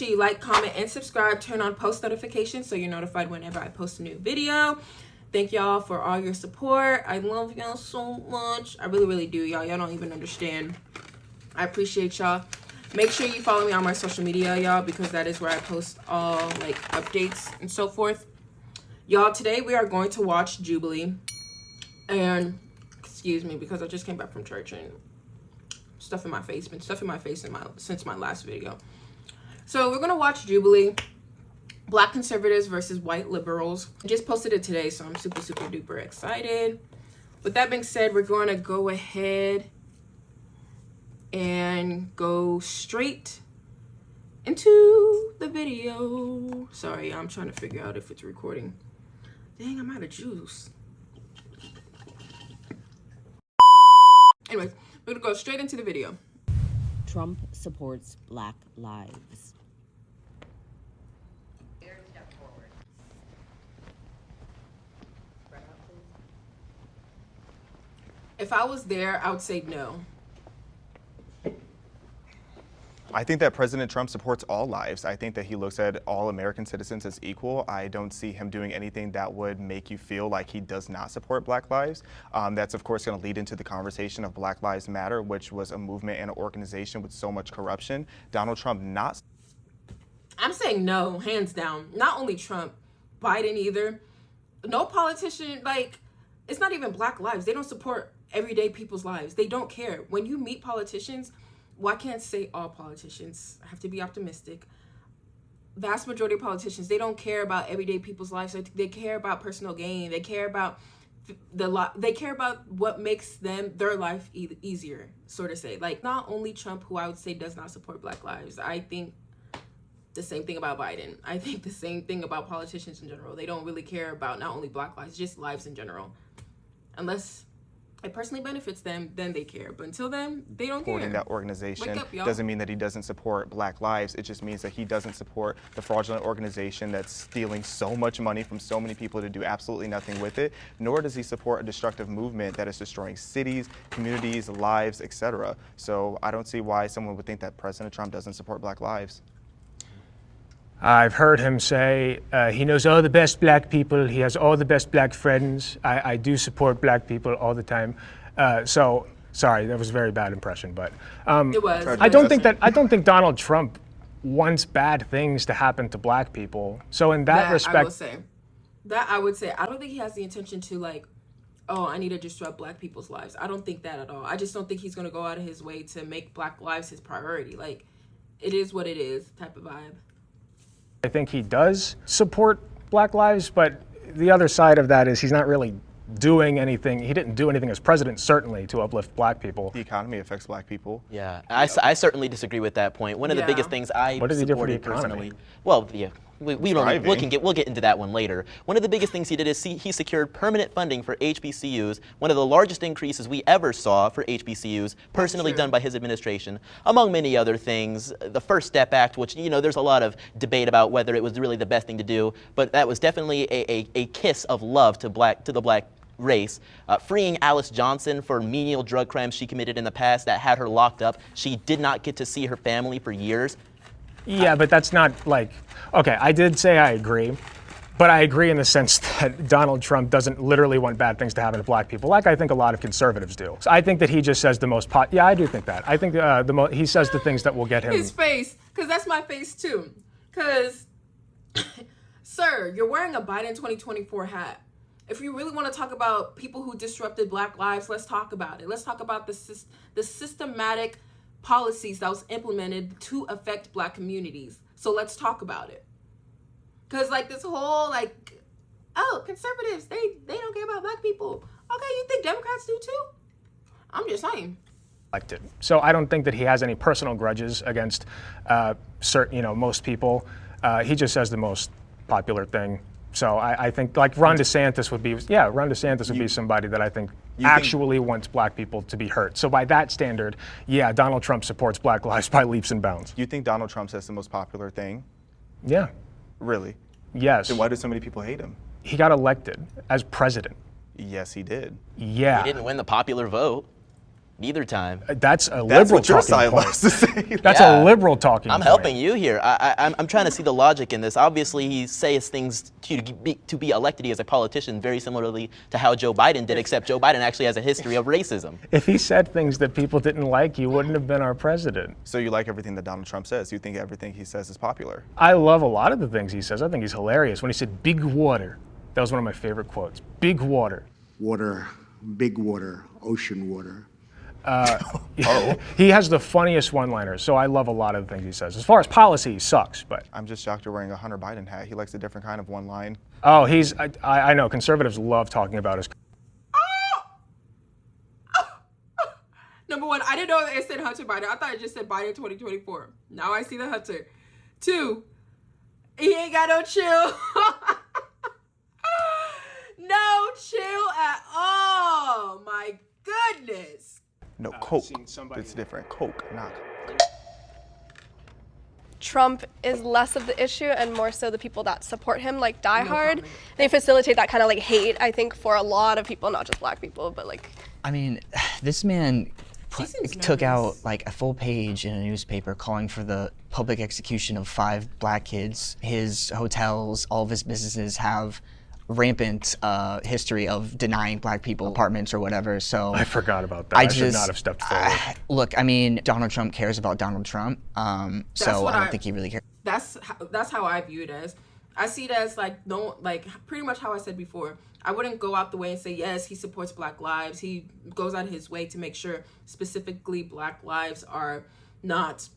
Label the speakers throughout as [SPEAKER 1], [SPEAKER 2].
[SPEAKER 1] sure you like, comment, and subscribe. Turn on post notifications so you're notified whenever I post a new video. Thank y'all for all your support. I love y'all so much. I really, really do, y'all. Y'all don't even understand. I appreciate y'all. Make sure you follow me on my social media, y'all, because that is where I post all, like, updates and so forth. Y'all, today we are going to watch Jubilee. And, excuse me, because I just came back from church and stuff in my face. Been stuff in my face since my last video. So we're going to watch Jubilee. Black conservatives versus white liberals. I just posted it today, so I'm super, super duper excited. With that being said, we're going to go ahead and go straight into the video. Sorry, I'm trying to figure out if it's recording. Dang, I'm out of juice. Anyways, we're gonna go straight into the video.
[SPEAKER 2] Trump supports Black lives.
[SPEAKER 1] If I was there, I would say no.
[SPEAKER 3] I think that President Trump supports all lives. I think that he looks at all American citizens as equal. I don't see him doing anything that would make you feel like he does not support Black lives. That's, of course, going to lead into the conversation of Black Lives Matter, which was a movement and an organization with so much corruption. Donald Trump not.
[SPEAKER 1] I'm saying no, hands down. Not only Trump, Biden either. No politician, like, it's not even Black lives. They don't support everyday people's lives. They don't care. When you meet politicians, well, I can't say all politicians. I have to be optimistic. Vast majority of politicians, they don't care about everyday people's lives. They care about personal gain. They care about they care about what makes their life easier, sort of say. Like, not only Trump, who I would say does not support Black lives. I think the same thing about Biden. I think the same thing about politicians in general. They don't really care about not only Black lives, just lives in general. Unless it personally benefits them, then they care. But until then, they don't care.
[SPEAKER 3] Supporting that organization
[SPEAKER 1] Wake up, y'all.
[SPEAKER 3] doesn't mean that he doesn't support Black lives. It just means that he doesn't support the fraudulent organization that's stealing so much money from so many people to do absolutely nothing with it. Nor does he support a destructive movement that is destroying cities, communities, lives, etc. So I don't see why someone would think that President Trump doesn't support Black lives.
[SPEAKER 4] I've heard him say he knows all the best Black people. He has all the best Black friends. I do support Black people all the time. So sorry, that was a very bad impression, but
[SPEAKER 1] It was.
[SPEAKER 4] I don't think Donald Trump wants bad things to happen to Black people. So in that respect,
[SPEAKER 1] I would say I don't think he has the intention to, like, oh, I need to disrupt Black people's lives. I don't think that at all. I just don't think he's gonna go out of his way to make Black lives his priority. Like, it is what it is type of vibe.
[SPEAKER 4] I think he does support Black lives, but the other side of that is he's not really doing anything. He didn't do anything as president, certainly, to uplift Black people.
[SPEAKER 3] The economy affects Black people.
[SPEAKER 5] Yeah, I certainly disagree with that point. One of the biggest things I supported personally. Well, yeah. We'll get into that one later. One of the biggest things he did is he secured permanent funding for HBCUs, one of the largest increases we ever saw for HBCUs, personally done by his administration, among many other things. The First Step Act, which, you know, there's a lot of debate about whether it was really the best thing to do, but that was definitely a kiss of love to the Black race. Freeing Alice Johnson for menial drug crimes she committed in the past that had her locked up. She did not get to see her family for years.
[SPEAKER 4] Yeah, but that's not like, okay, I did say I agree, but I agree in the sense that Donald Trump doesn't literally want bad things to happen to Black people, like I think a lot of conservatives do. So I think that he just says the most yeah, I do think that. I think he says the things that will get him.
[SPEAKER 1] His face, because that's my face too. Because, sir, you're wearing a Biden 2024 hat. If you really want to talk about people who disrupted Black lives, let's talk about it. Let's talk about the systematic policies that was implemented to affect Black communities. So let's talk about it. Because, like, this whole, like, oh, conservatives, they don't care about Black people. Okay, you think Democrats do too? I'm just saying.
[SPEAKER 4] Elected. So I don't think that he has any personal grudges against most people. He just says the most popular thing. So I think, like, Ron DeSantis would be somebody that I think actually wants Black people to be hurt. So by that standard, yeah, Donald Trump supports Black lives by leaps and bounds.
[SPEAKER 3] You think Donald Trump says the most popular thing?
[SPEAKER 4] Yeah.
[SPEAKER 3] Really?
[SPEAKER 4] Yes.
[SPEAKER 3] Then why do so many people hate him?
[SPEAKER 4] He got elected as president.
[SPEAKER 3] Yes, he did.
[SPEAKER 4] Yeah.
[SPEAKER 5] He didn't win the popular vote. Neither time.
[SPEAKER 4] That's a
[SPEAKER 3] That's
[SPEAKER 4] liberal
[SPEAKER 3] what your
[SPEAKER 4] talking
[SPEAKER 3] side
[SPEAKER 4] point.
[SPEAKER 3] likes to say.
[SPEAKER 4] That's a liberal talking
[SPEAKER 5] I'm
[SPEAKER 4] point.
[SPEAKER 5] helping you here. I'm trying to see the logic in this. Obviously, he says things to be elected as a politician very similarly to how Joe Biden did, except Joe Biden actually has a history of racism.
[SPEAKER 4] If he said things that people didn't like, he wouldn't have been our president.
[SPEAKER 3] So you like everything that Donald Trump says? You think everything he says is popular?
[SPEAKER 4] I love a lot of the things he says. I think he's hilarious. When he said big water, that was one of my favorite quotes. Big water.
[SPEAKER 6] Water, big water, ocean water.
[SPEAKER 4] He has the funniest one-liners, so I love a lot of the things he says. As far as policy, he sucks, but...
[SPEAKER 3] I'm just shocked you're wearing a Hunter Biden hat. He likes a different kind of one line.
[SPEAKER 4] Oh, I know, conservatives love talking about his...
[SPEAKER 1] Number one, I didn't know it said Hunter Biden. I thought it just said Biden 2024. Now I see the Hunter. 2, he ain't got no chill. No chill at all. My goodness.
[SPEAKER 3] No, Coke. It's different. Coke, not Coke.
[SPEAKER 7] Trump is less of the issue and more so the people that support him, like Die Hard. They facilitate that kind of like hate, I think, for a lot of people, not just black people, but like.
[SPEAKER 8] I mean, this man took out like a full page in a newspaper calling for the public execution of 5 black kids. His hotels, all of his businesses have rampant history of denying black people apartments or whatever. So
[SPEAKER 4] I forgot about that. I should not have stepped forward.
[SPEAKER 8] Look, I mean, Donald Trump cares about Donald Trump, so I don't think he really cares.
[SPEAKER 1] That's how I view it as. I see it as like pretty much how I said before. I wouldn't go out the way and say yes, he supports Black lives. He goes out of his way to make sure specifically Black lives are not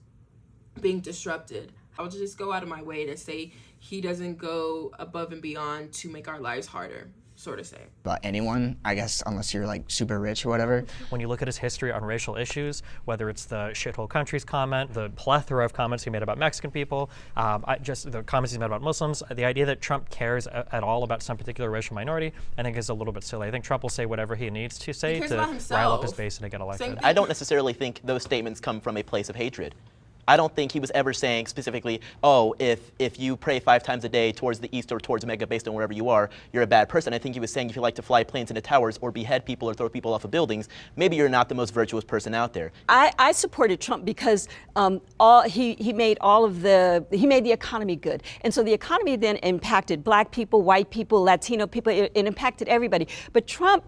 [SPEAKER 1] being disrupted. I would just go out of my way to say he doesn't go above and beyond to make our lives harder, sort of say.
[SPEAKER 8] About anyone, I guess, unless you're like super rich or whatever.
[SPEAKER 9] When you look at his history on racial issues, whether it's the shithole countries comment, the plethora of comments he made about Mexican people, just the comments he's made about Muslims, the idea that Trump cares at all about some particular racial minority, I think is a little bit silly. I think Trump will say whatever he needs to say to rile up his base and to get elected.
[SPEAKER 5] I don't necessarily think those statements come from a place of hatred. I don't think he was ever saying specifically, oh, if you pray 5 times a day towards the east or towards Mecca based on wherever you are, you're a bad person. I think he was saying if you like to fly planes into towers or behead people or throw people off of buildings, maybe you're not the most virtuous person out there.
[SPEAKER 10] I supported Trump because he made the economy good. And so the economy then impacted black people, white people, Latino people, it impacted everybody. But Trump,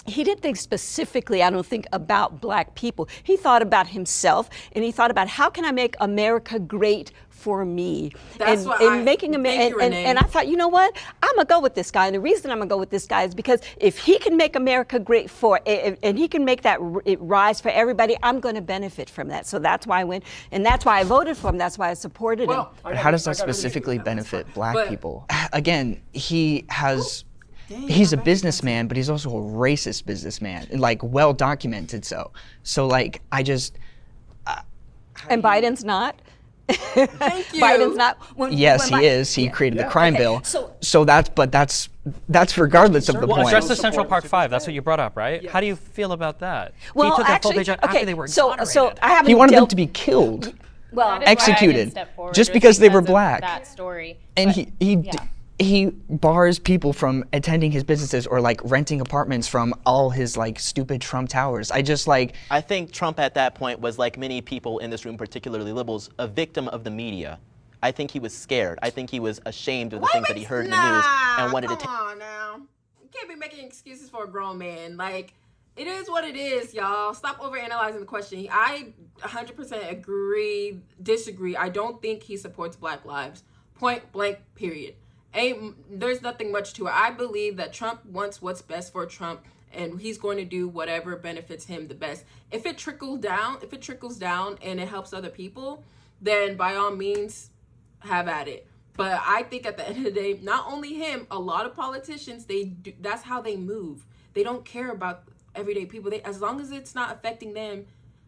[SPEAKER 10] he didn't think specifically, I don't think, about black people. He thought about himself, and he thought about how can I make America great for me?
[SPEAKER 1] That's
[SPEAKER 10] and I thought, you know what? I'm gonna go with this guy, and the reason I'm gonna go with this guy is because if he can make America great and he can make that it rise for everybody, I'm gonna benefit from that. So that's why I went, and that's why I voted for him. That's why I supported him.
[SPEAKER 8] How does that specifically benefit black people? Again, he's a businessman, but he's also a racist businessman, like well documented so. So like
[SPEAKER 10] and Biden's not.
[SPEAKER 1] Thank you.
[SPEAKER 10] Biden's not.
[SPEAKER 8] Yes, he is. He created the crime bill. So that's regardless of the point.
[SPEAKER 9] Address the Central Park 5. That's what you brought up, right? Yes. How do you feel about that?
[SPEAKER 10] Well,
[SPEAKER 9] he took that
[SPEAKER 10] actually,
[SPEAKER 9] full page out after they were exonerated.
[SPEAKER 10] So I haven't.
[SPEAKER 8] He wanted them to be killed, executed, just because they were black.
[SPEAKER 11] That story.
[SPEAKER 8] And he bars people from attending his businesses or like renting apartments from all his like stupid Trump towers. I think
[SPEAKER 5] Trump at that point was, like many people in this room, particularly liberals, a victim of the media. I think he was scared. I think he was ashamed of the things that he heard in the news and wanted to take.
[SPEAKER 1] Come on now. You can't be making excuses for a grown man. Like, it is what it is, y'all. Stop overanalyzing the question. I 100% disagree. I don't think he supports Black lives. Point blank, period. There's nothing much to it. I believe that Trump wants what's best for Trump, and he's going to do whatever benefits him the best. If it trickles down and it helps other people, then by all means, have at it. But I think at the end of the day, not only him, a lot of politicians, that's how they move. They don't care about everyday people. As long as it's not affecting them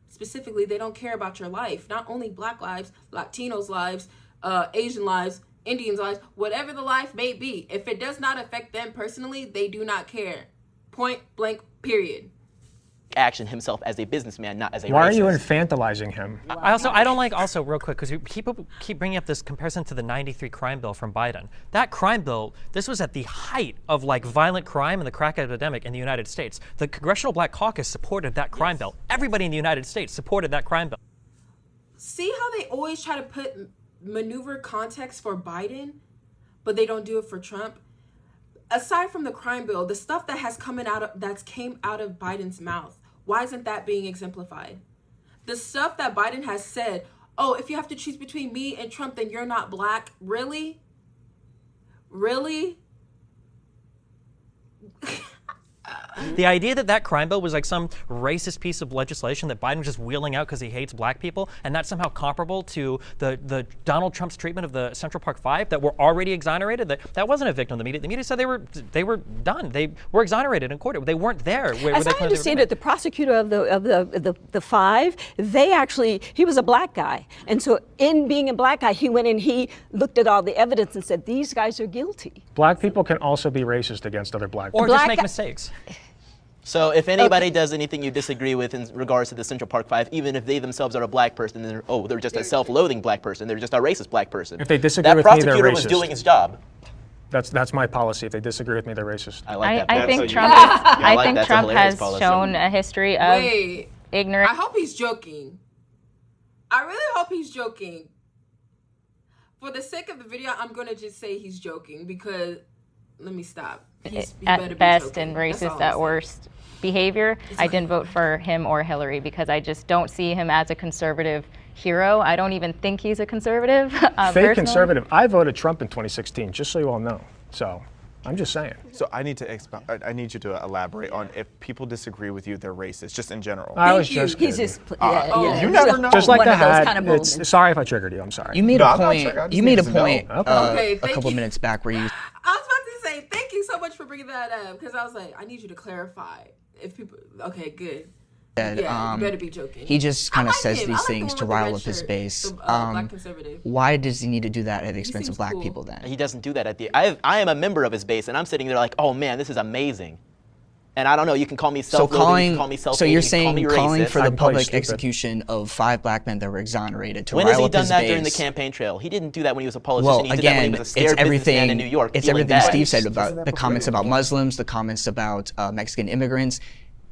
[SPEAKER 1] specifically, they don't care about your life. Not only Black lives, Latinos' lives, Asian lives, Indians' lives, whatever the life may be. If it does not affect them personally, they do not care. Point blank, period.
[SPEAKER 5] action himself as a businessman, not as a racist.
[SPEAKER 4] Why are you infantilizing him?
[SPEAKER 9] I don't like, also real quick, because people keep bringing up this comparison to the '93 crime bill from Biden. That crime bill, this was at the height of like violent crime and the crack epidemic in the United States. The Congressional Black Caucus supported that crime bill. Everybody in the United States supported that crime bill.
[SPEAKER 1] See how they always try to put maneuver context for Biden, but they don't do it for Trump? Aside from the crime bill, the stuff that came out of Biden's mouth, why isn't that being exemplified? The stuff that Biden has said, oh, if you have to choose between me and Trump, then you're not black. Really? Really?
[SPEAKER 9] The idea that that crime bill was like some racist piece of legislation that Biden was just wheeling out because he hates black people, and that's somehow comparable to the Donald Trump's treatment of the Central Park Five that were already exonerated, that wasn't a victim of the media. The media said they were done. They were exonerated in court. They weren't there.
[SPEAKER 10] As I understand it, the prosecutor of the five, he was a black guy, and so in being a black guy, he went and he looked at all the evidence and said these guys are guilty.
[SPEAKER 4] Black people can also be racist against other black people.
[SPEAKER 9] Or just make mistakes.
[SPEAKER 5] So if anybody does anything you disagree with in regards to the Central Park Five, even if they themselves are a black person, they're just a self-loathing black person, they're just a racist black person.
[SPEAKER 4] If they disagree with me, they're racist.
[SPEAKER 5] That prosecutor was doing his job.
[SPEAKER 4] That's my policy. If they disagree with me, they're racist.
[SPEAKER 5] I like that.
[SPEAKER 11] I think Trump has shown a history of ignorance.
[SPEAKER 1] I hope he's joking. I really hope he's joking. For the sake of the video, I'm going to just say he's joking because, let me stop.
[SPEAKER 11] At best and racist at worst behavior. I didn't vote for him or Hillary because I just don't see him as a conservative hero. I don't even think he's a conservative.
[SPEAKER 4] Fake conservative. I voted Trump in 2016, just so you all know. So I'm just saying.
[SPEAKER 3] So I need you to elaborate on if people disagree with you, they're racist, just in general.
[SPEAKER 4] I was just kidding.
[SPEAKER 10] He's just
[SPEAKER 3] you never know.
[SPEAKER 4] Just like
[SPEAKER 10] one
[SPEAKER 4] the
[SPEAKER 10] of those
[SPEAKER 4] hat.
[SPEAKER 10] kind of
[SPEAKER 4] Sorry if I triggered you. I'm sorry.
[SPEAKER 8] You made a point. You made a point
[SPEAKER 1] Okay,
[SPEAKER 8] a couple minutes back where you.
[SPEAKER 1] I was about to say thank you so much for bringing that up because I was like, I need you to clarify. If people, okay, good. Yeah, you better be joking.
[SPEAKER 8] He just kind of says
[SPEAKER 1] him.
[SPEAKER 8] these
[SPEAKER 1] like
[SPEAKER 8] things
[SPEAKER 1] the
[SPEAKER 8] to
[SPEAKER 1] one with the
[SPEAKER 8] rile
[SPEAKER 1] red
[SPEAKER 8] up his
[SPEAKER 1] shirt,
[SPEAKER 8] base.
[SPEAKER 1] the, black conservative.
[SPEAKER 8] Why does he need to do that at the expense of black
[SPEAKER 1] cool.
[SPEAKER 8] people then?
[SPEAKER 5] He doesn't do that at the. I am a member of his base, and I'm sitting there like, oh man, this is amazing. And I don't know. You can call me self-loathing. You can call me self-hating.
[SPEAKER 8] So you're saying calling for the public
[SPEAKER 4] stupid.
[SPEAKER 8] execution of 5 black men that were exonerated to
[SPEAKER 5] when
[SPEAKER 8] rile
[SPEAKER 5] has he
[SPEAKER 8] up
[SPEAKER 5] done
[SPEAKER 8] his
[SPEAKER 5] that
[SPEAKER 8] base?
[SPEAKER 5] during the campaign trail? He didn't do that when he was a politician.
[SPEAKER 8] Well,
[SPEAKER 5] he did
[SPEAKER 8] again,
[SPEAKER 5] that when he was a scared
[SPEAKER 8] it's everything.
[SPEAKER 5] businessman in New York.
[SPEAKER 8] It's everything
[SPEAKER 5] bad.
[SPEAKER 8] Steve said about the comments about Muslims, the comments about Mexican immigrants.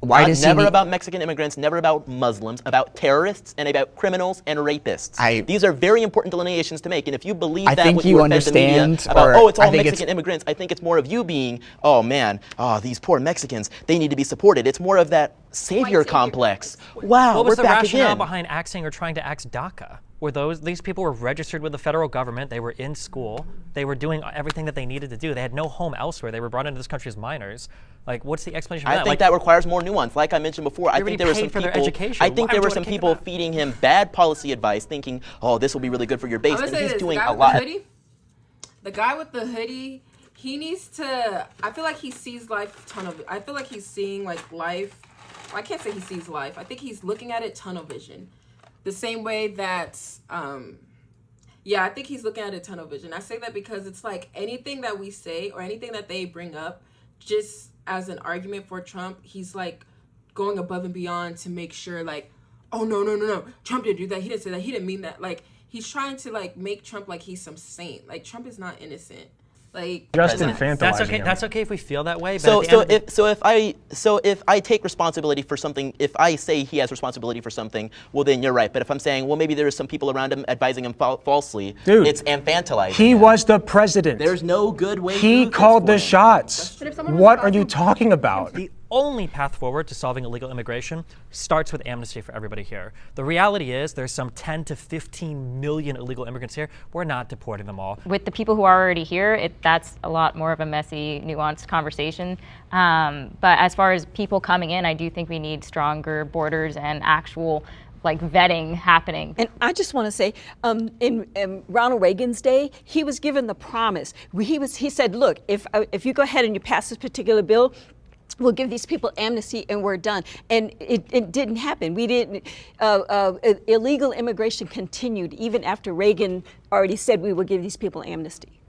[SPEAKER 5] Why does never about Mexican immigrants, never about Muslims, about terrorists and about criminals and rapists. These are very important delineations to make. And if you believe that
[SPEAKER 8] think
[SPEAKER 5] what
[SPEAKER 8] you
[SPEAKER 5] fed
[SPEAKER 8] understand,
[SPEAKER 5] the media about,
[SPEAKER 8] or
[SPEAKER 5] it's all
[SPEAKER 8] I think
[SPEAKER 5] Mexican immigrants, I think it's more of you being, oh man, these poor Mexicans, they need to be supported. It's more of that savior complex. Wow,
[SPEAKER 9] what was
[SPEAKER 5] we're
[SPEAKER 9] the
[SPEAKER 5] back
[SPEAKER 9] rationale
[SPEAKER 5] again.
[SPEAKER 9] behind axing or trying to ax DACA? These people were registered with the federal government, they were in school, they were doing everything that they needed to do. They had no home elsewhere. They were brought into this country as minors. Like, what's the explanation for that?
[SPEAKER 5] I think that requires more nuance. Like I mentioned before, I think there were some people. I think there were some people feeding him bad policy advice, thinking, "Oh, this will be really good for your base," and he's doing a lot.
[SPEAKER 1] The guy with the hoodie, he needs to. I feel like he sees life I feel like he's seeing like life. I can't say he sees life. I think he's looking at it tunnel vision, the same way that. I think he's looking at it tunnel vision. I say that because it's like anything that we say or anything that they bring up, just as an argument for Trump, he's like going above and beyond to make sure like, oh no, Trump didn't do that. He didn't say that. He didn't mean that. Like he's trying to like make Trump like he's some saint. Like Trump is not innocent. Like
[SPEAKER 4] just infantilizing
[SPEAKER 9] that's okay.
[SPEAKER 4] him.
[SPEAKER 9] That's okay if we feel that way.
[SPEAKER 5] So if I take responsibility for something, if I say he has responsibility for something, well then you're right. But if I'm saying, well, maybe there are some people around him advising him falsely,
[SPEAKER 4] dude,
[SPEAKER 5] it's infantilizing.
[SPEAKER 4] He was the president.
[SPEAKER 5] There's no good way.
[SPEAKER 4] He called the shots. What are you talking about?
[SPEAKER 9] The only path forward to solving illegal immigration starts with amnesty for everybody here. The reality is there's some 10 to 15 million illegal immigrants here. We're not deporting them all.
[SPEAKER 11] With the people who are already here, that's a lot more of a messy, nuanced conversation. But as far as people coming in, I do think we need stronger borders and actual like vetting happening.
[SPEAKER 10] And I just want to say, in Ronald Reagan's day, he was given the promise. He said, look, if you go ahead and you pass this particular bill, we'll give these people amnesty and we're done. And it didn't happen. We didn't. Illegal immigration continued even after Reagan already said we will give these people amnesty.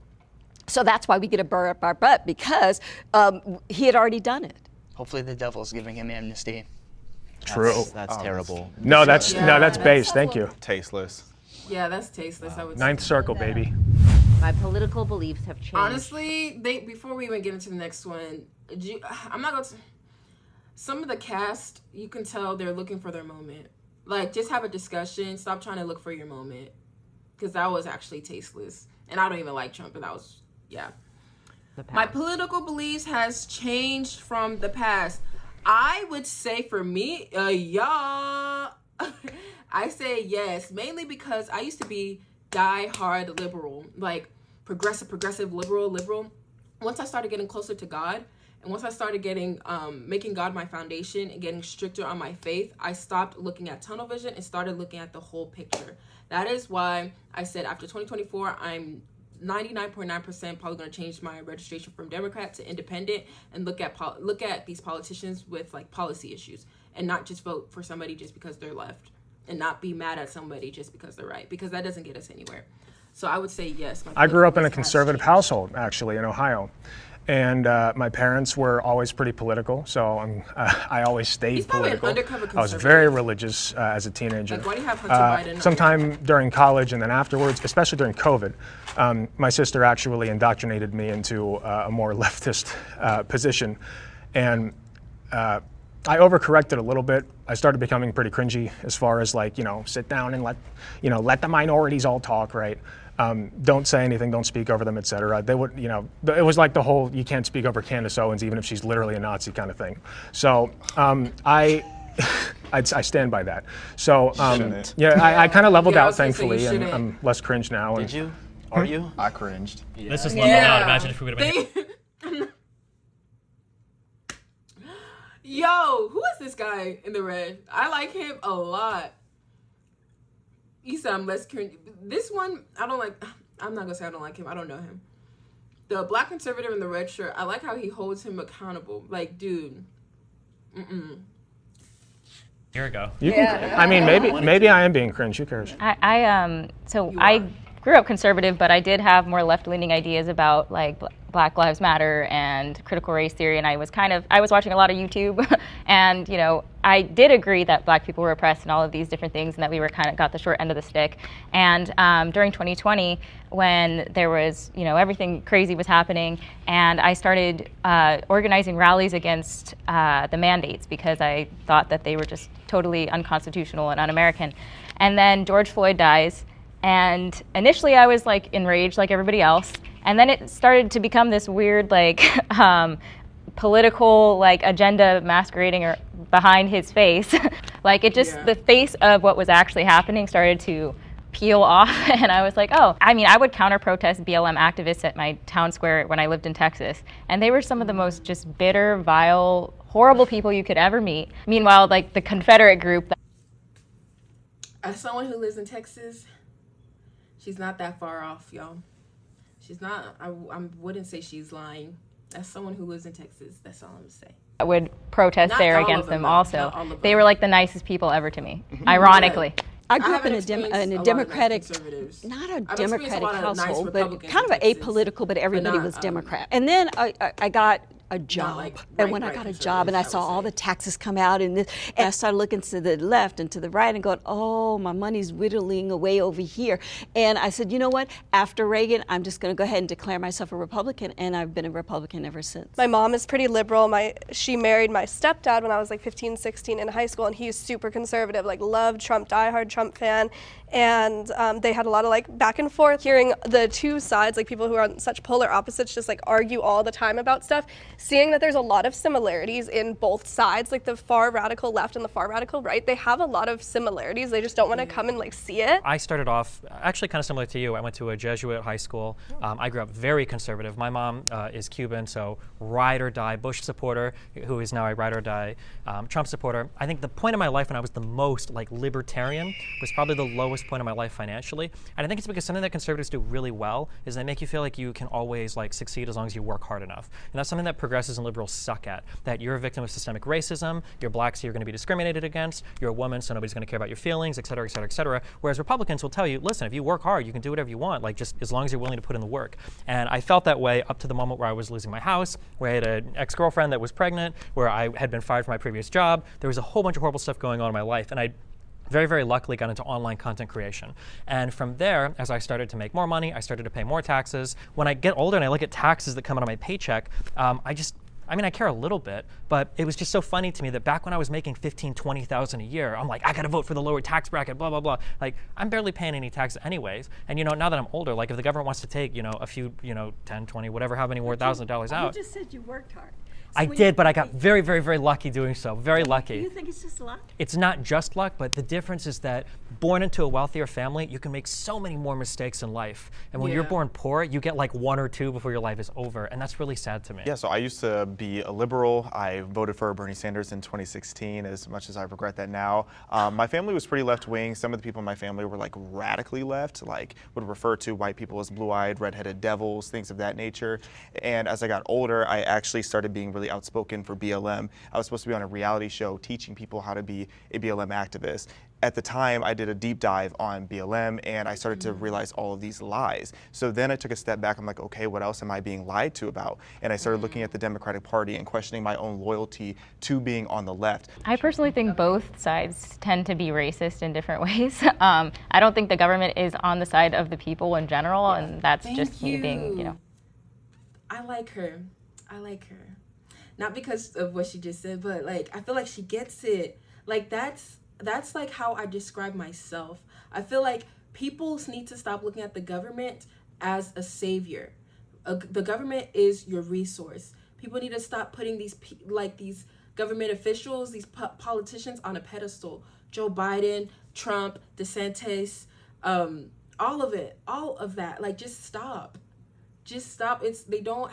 [SPEAKER 10] So that's why we get a burr up our butt, because he had already done it.
[SPEAKER 8] Hopefully the devil's giving him amnesty.
[SPEAKER 4] True.
[SPEAKER 5] That's terrible.
[SPEAKER 4] No, that's base. Thank you.
[SPEAKER 3] Tasteless.
[SPEAKER 1] Yeah, that's tasteless. I would
[SPEAKER 4] Ninth
[SPEAKER 1] say.
[SPEAKER 4] circle, baby.
[SPEAKER 2] My political beliefs have changed.
[SPEAKER 1] Honestly, before we even get into the next one, I'm not going to. Some of the cast, you can tell they're looking for their moment. Like, just have a discussion. Stop trying to look for your moment, because that was actually tasteless. And I don't even like Trump, but that was, yeah. My political beliefs has changed from the past. I would say for me, yeah. I say yes, mainly because I used to be die-hard liberal, like progressive liberal. Once I started getting closer to God, and once I started getting, making God my foundation and getting stricter on my faith, I stopped looking at tunnel vision and started looking at the whole picture. That is why I said after 2024, I'm 99.9% probably going to change my registration from Democrat to independent and look at these politicians with like policy issues and not just vote for somebody just because they're left and not be mad at somebody just because they're right, because that doesn't get us anywhere. So I would say yes.
[SPEAKER 4] I grew up in a conservative household, actually, in Ohio. And my parents were always pretty political, so I always stayed political. I was very religious as a teenager.
[SPEAKER 1] Like, why do you have Hunter Biden?
[SPEAKER 4] Sometime during college and then afterwards, especially during COVID, my sister actually indoctrinated me into a more leftist position. And I overcorrected a little bit. I started becoming pretty cringy as far as like, sit down and let the minorities all talk, right? Don't say anything, don't speak over them, etc. They would, it was like the whole you can't speak over Candace Owens even if she's literally a Nazi kind of thing. So I stand by that. So I kind of leveled out, thankfully, and I'm less cringe now.
[SPEAKER 5] Did you? Are you?
[SPEAKER 3] I cringed.
[SPEAKER 9] Yeah. This is leveled out. Imagine if we would have been.
[SPEAKER 1] Yo, who is this guy in the red? I like him a lot. You said I'm less cringe. This one, I don't like. I'm not gonna say I don't like him. I don't know him. The black conservative in the red shirt, I like how he holds him accountable. Like, dude.
[SPEAKER 9] Here we go.
[SPEAKER 4] I mean, maybe I am being cringe. Who cares?
[SPEAKER 11] I grew up conservative, but I did have more left-leaning ideas about like Black Lives Matter and critical race theory, and I was watching a lot of YouTube, and I did agree that Black people were oppressed and all of these different things, and that we were kind of got the short end of the stick. And during 2020, when there was everything crazy was happening, and I started organizing rallies against the mandates because I thought that they were just totally unconstitutional and un-American. And then George Floyd dies. And initially I was like enraged like everybody else. And then it started to become this weird like political like agenda masquerading or behind his face. Like it just, the face of what was actually happening started to peel off. And I was like, oh, I mean, I would counter protest BLM activists at my town square when I lived in Texas. And they were some of the most just bitter, vile, horrible people you could ever meet. Meanwhile, like the Confederate group.
[SPEAKER 1] As someone who lives in Texas, she's not that far off, y'all. She's not. I wouldn't say she's lying. As someone who lives in Texas, that's all I'm gonna say.
[SPEAKER 11] I would protest
[SPEAKER 1] Not
[SPEAKER 11] there
[SPEAKER 1] all
[SPEAKER 11] against
[SPEAKER 1] of them,
[SPEAKER 11] them
[SPEAKER 1] though.
[SPEAKER 11] also.
[SPEAKER 1] Not all of them.
[SPEAKER 11] They were like the nicest people ever to me, ironically.
[SPEAKER 10] I grew up
[SPEAKER 1] haven't
[SPEAKER 10] in a
[SPEAKER 1] experienced lot of
[SPEAKER 10] Democratic,
[SPEAKER 1] conservatives.
[SPEAKER 10] not a
[SPEAKER 1] I've experienced
[SPEAKER 10] Democratic
[SPEAKER 1] lot of nice
[SPEAKER 10] household, but
[SPEAKER 1] Republicans
[SPEAKER 10] kind of
[SPEAKER 1] in Texas,
[SPEAKER 10] apolitical, but everybody
[SPEAKER 1] not,
[SPEAKER 10] was Democrat. And then I got a job,
[SPEAKER 1] like
[SPEAKER 10] and when I
[SPEAKER 1] right
[SPEAKER 10] got a job and I saw
[SPEAKER 1] conservatives, I would
[SPEAKER 10] all
[SPEAKER 1] say.
[SPEAKER 10] the taxes come out, and I started looking to the left and to the right and going, oh, my money's whittling away over here. And I said, you know what? After Reagan, I'm just going to go ahead and declare myself a Republican, and I've been a Republican ever since.
[SPEAKER 7] My mom is pretty liberal. She married my stepdad when I was like 15, 16 in high school, and he's super conservative, like loved Trump, diehard Trump fan. And they had a lot of like back and forth, hearing the two sides, like people who are on such polar opposites just like argue all the time about stuff, seeing that there's a lot of similarities in both sides, like the far radical left and the far radical right. They have a lot of similarities. They just don't want to come and like see it.
[SPEAKER 9] I started off actually kind of similar to you. I went to a Jesuit high school. I grew up very conservative. My mom is Cuban, so ride or die Bush supporter, who is now a ride or die Trump supporter. I think the point in my life when I was the most like libertarian was probably the lowest point in my life financially. And I think it's because something that conservatives do really well is they make you feel like you can always like succeed as long as you work hard enough. And that's something that progressives and liberals suck at. That you're a victim of systemic racism, you're black, so you're going to be discriminated against, you're a woman, so nobody's going to care about your feelings, et cetera, et cetera, et cetera. Whereas Republicans will tell you, listen, if you work hard, you can do whatever you want, like just as long as you're willing to put in the work. And I felt that way up to the moment where I was losing my house, where I had an ex-girlfriend that was pregnant, where I had been fired from my previous job. There was a whole bunch of horrible stuff going on in my life, and I very, very luckily got into online content creation. And from there, as I started to make more money, I started to pay more taxes. When I get older and I look at taxes that come out of my paycheck, I care a little bit, but it was just so funny to me that back when I was making $15,000, $20,000 a year, I'm like, I gotta vote for the lower tax bracket, blah, blah, blah. Like, I'm barely paying any taxes anyways. And now that I'm older, like if the government wants to take, a few, 10, 20, whatever, how many more $1,000 out.
[SPEAKER 10] You just said you worked hard.
[SPEAKER 9] I did, but I got very, very, very lucky doing so. Very lucky.
[SPEAKER 10] Do you think it's just luck?
[SPEAKER 9] It's not just luck, but the difference is that born into a wealthier family, you can make so many more mistakes in life. And when you're born poor, you get like one or two before your life is over. And that's really sad to me.
[SPEAKER 3] Yeah, so I used to be a liberal. I voted for Bernie Sanders in 2016, as much as I regret that now. My family was pretty left-wing. Some of the people in my family were like radically left, like would refer to white people as blue-eyed, red-headed devils, things of that nature. And as I got older, I actually started being really outspoken for BLM. I was supposed to be on a reality show teaching people how to be a BLM activist. At the time, I did a deep dive on BLM and I started to realize all of these lies. So then I took a step back. I'm like, okay, what else am I being lied to about? And I started looking at the Democratic Party and questioning my own loyalty to being on the left.
[SPEAKER 11] I personally think both sides tend to be racist in different ways. I don't think the government is on the side of the people in general, and that's just me being,
[SPEAKER 1] I like her. Not because of what she just said, but like I feel like she gets it. Like that's like how I describe myself. I feel like people need to stop looking at the government as a savior. The government is your resource. People need to stop putting these government officials, these politicians on a pedestal. Joe Biden, Trump, DeSantis, all of that. Like just stop. They don't.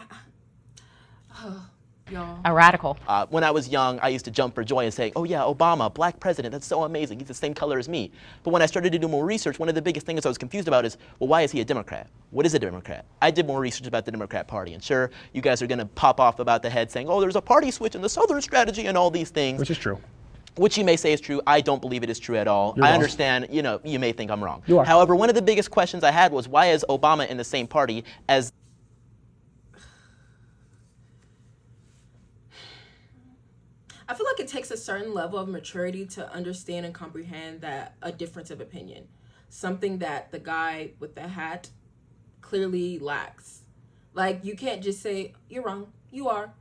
[SPEAKER 1] Y'all.
[SPEAKER 11] A radical.
[SPEAKER 5] When I was young, I used to jump for joy and say, oh yeah, Obama, black president, that's so amazing. He's the same color as me. But when I started to do more research, one of the biggest things I was confused about is, well, why is he a Democrat? What is a Democrat? I did more research about the Democrat Party. And sure, you guys are going to pop off about the head saying, oh, there's a party switch in the Southern strategy and all these things.
[SPEAKER 4] Which is true.
[SPEAKER 5] Which you may say is true. I don't believe it is true at all. I understand, you may think I'm wrong.
[SPEAKER 4] You are.
[SPEAKER 5] However, one of the biggest questions I had was, why is Obama in the same party as
[SPEAKER 1] I feel like it takes a certain level of maturity to understand and comprehend that a difference of opinion, something that the guy with the hat clearly lacks. Like you can't just say you're wrong. You are.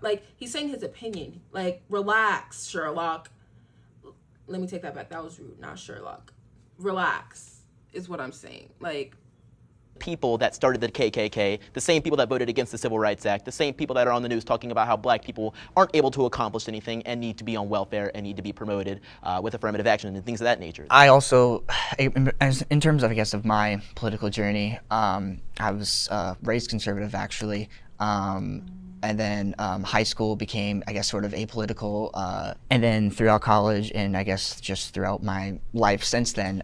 [SPEAKER 1] Like he's saying his opinion. Like relax, Sherlock. Let me take that back. That was rude. Not Sherlock. Relax is what I'm saying. Like
[SPEAKER 5] people that started the KKK, the same people that voted against the Civil Rights Act, the same people that are on the news talking about how black people aren't able to accomplish anything and need to be on welfare and need to be promoted with affirmative action and things of that nature.
[SPEAKER 8] I also, in terms of, I guess, of my political journey, I was raised conservative, actually. And then high school became, I guess, sort of apolitical. And then throughout college and I guess just throughout my life since then,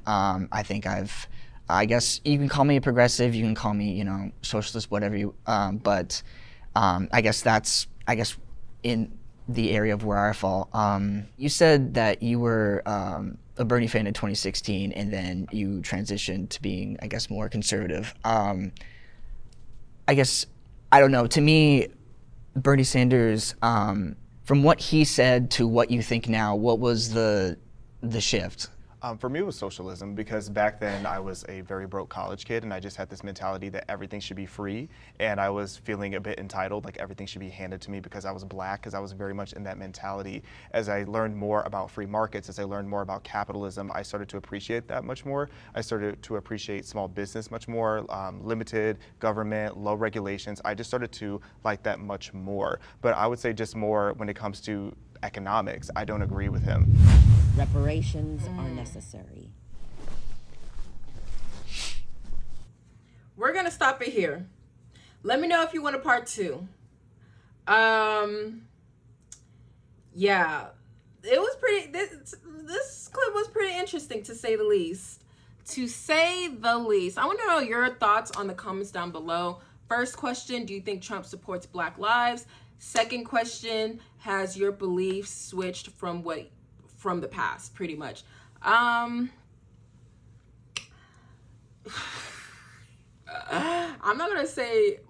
[SPEAKER 8] I guess you can call me a progressive, you can call me, socialist, whatever you, but I guess that's, in the area of where I fall. You said that you were a Bernie fan in 2016 and then you transitioned to being, I guess, more conservative. I guess, I don't know, to me, Bernie Sanders, from what he said to what you think now, what was the shift?
[SPEAKER 3] For me, it was socialism, because back then I was a very broke college kid and I just had this mentality that everything should be free, and I was feeling a bit entitled, like everything should be handed to me because I was black, because I was very much in that mentality. As I learned more about free markets, as I learned more about capitalism, I started to appreciate that much more. I started to appreciate small business much more, limited government, low regulations. I just started to like that much more. But I would say just more when it comes to economics, I don't agree with him.
[SPEAKER 2] Reparations are necessary.
[SPEAKER 1] We're gonna stop it here. Let me know if you want a part 2. Yeah, it was pretty. This clip was pretty interesting, to say the least. I want to know your thoughts on the comments down below. First question: do you think Trump supports Black lives? Second question, has your beliefs switched from the past, pretty much? I'm not gonna say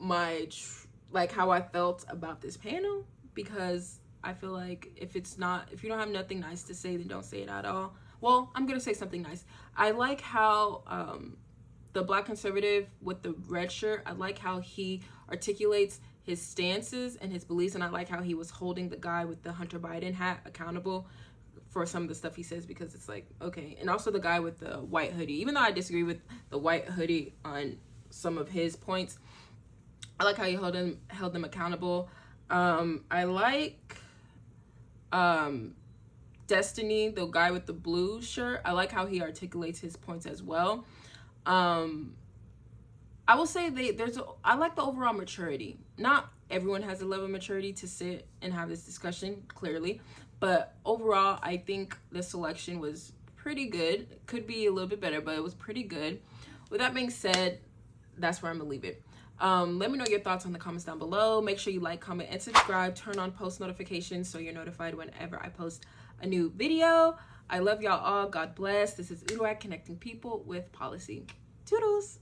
[SPEAKER 1] how I felt about this panel, because I feel like if you don't have nothing nice to say, then don't say it at all. Well, I'm gonna say something nice. I like how the black conservative with the red shirt, I like how he articulates his stances and his beliefs, and I like how he was holding the guy with the Hunter Biden hat accountable for some of the stuff he says, because it's like, okay. And also the guy with the white hoodie, even though I disagree with the white hoodie on some of his points, I like how he held them accountable. I like Destiny, the guy with the blue shirt. I like how he articulates his points as well. I will say I like the overall maturity. Not everyone has a level of maturity to sit and have this discussion, clearly. But overall, I think the selection was pretty good. It could be a little bit better, but it was pretty good. With that being said, that's where I'm going to leave it. Let me know your thoughts in the comments down below. Make sure you like, comment, and subscribe. Turn on post notifications so you're notified whenever I post a new video. I love y'all all. God bless. This is Uruak, connecting people with policy. Toodles.